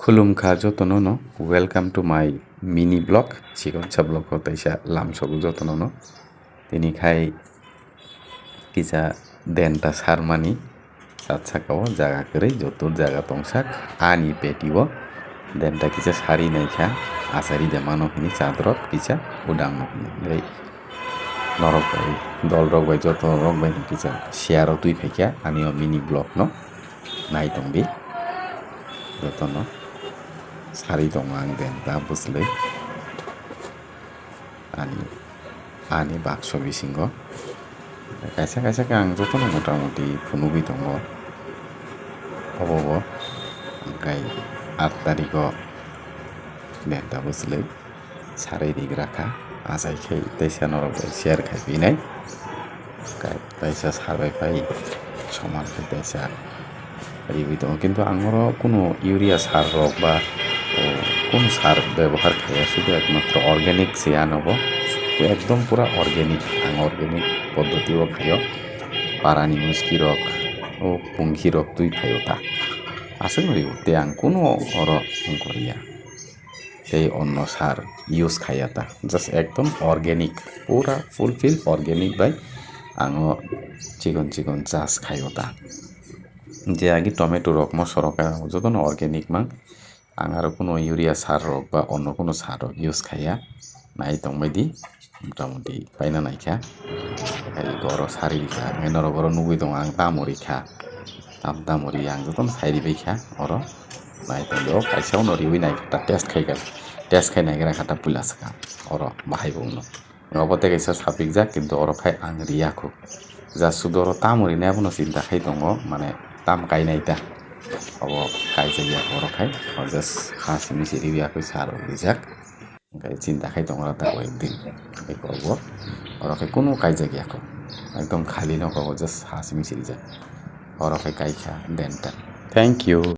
Khulumkha jotono welcome to my mini blog sigonsa blog taisa lamsogu jotono tini khai kisa denta sarmani satsakao jaga kwrwi jotor jaga tongsak ani petio denta kisa sari naikha asari jamano hini chadrok kisa udang hini norok bai dolrok bai joto rok bai kisa share tui phaikha ani o mini blog no naitongdi jotono sari tongo ang denta buslui ani bakso bisingo kaisa kaisa ke ang jotono motamuti phunugui tongo obo angkai 8 tariko denta buslui sari rigrakha asai khai teisa norok bai share khai pinai kai taisa sarbai pai soman khai taisa rigui tongo kintu angoro kuno urea sar rok ba কোনো সার ব্যবহার খাইয়া শুধু একমাত্র organic সে আনব একদম পুরা organic organic পদ্ধতিও খাইও পারানি মুসকি রক ও পুঙ্খি রক তুই খাইও তা আসল মরিব তে আং কোনো অর করিয়া তে অন্য সার ইউজ খাইয়া তা জাস্ট একদম অর্গ্যানিক পুরা ফুলফিল অর্গ্যানিক বাই আঙ চিকন চিকন চাষ খাইও তা যে আগে টমেটো রক মশরকা যত অর্গ্যানিক মাং ang aro kuno urea sar rok ba onno kuno sar rok use khaya nai tongbaidi motamuti paina naikha ai goro sari kha menoro goro nugui tong ang tamori kha tamori ang joton sairi bai kha oro nai tongdo kaisa uno riwi nai kha test khai nai gra khata pulas kha oro bahai bungno ngobote kaisa sapik jak kintu oro khai ang riyaku ja sudoro tamori nabono sinta khai tongo mane tam kainai ta abo kaijak oro khai just hasimi siri biaku sar rijak kai cinta khai tongra ta koi korbo oro khai kuno kaijak yako ekdom khali no ko just hasimi siri jak oro khai kaikha denta thank you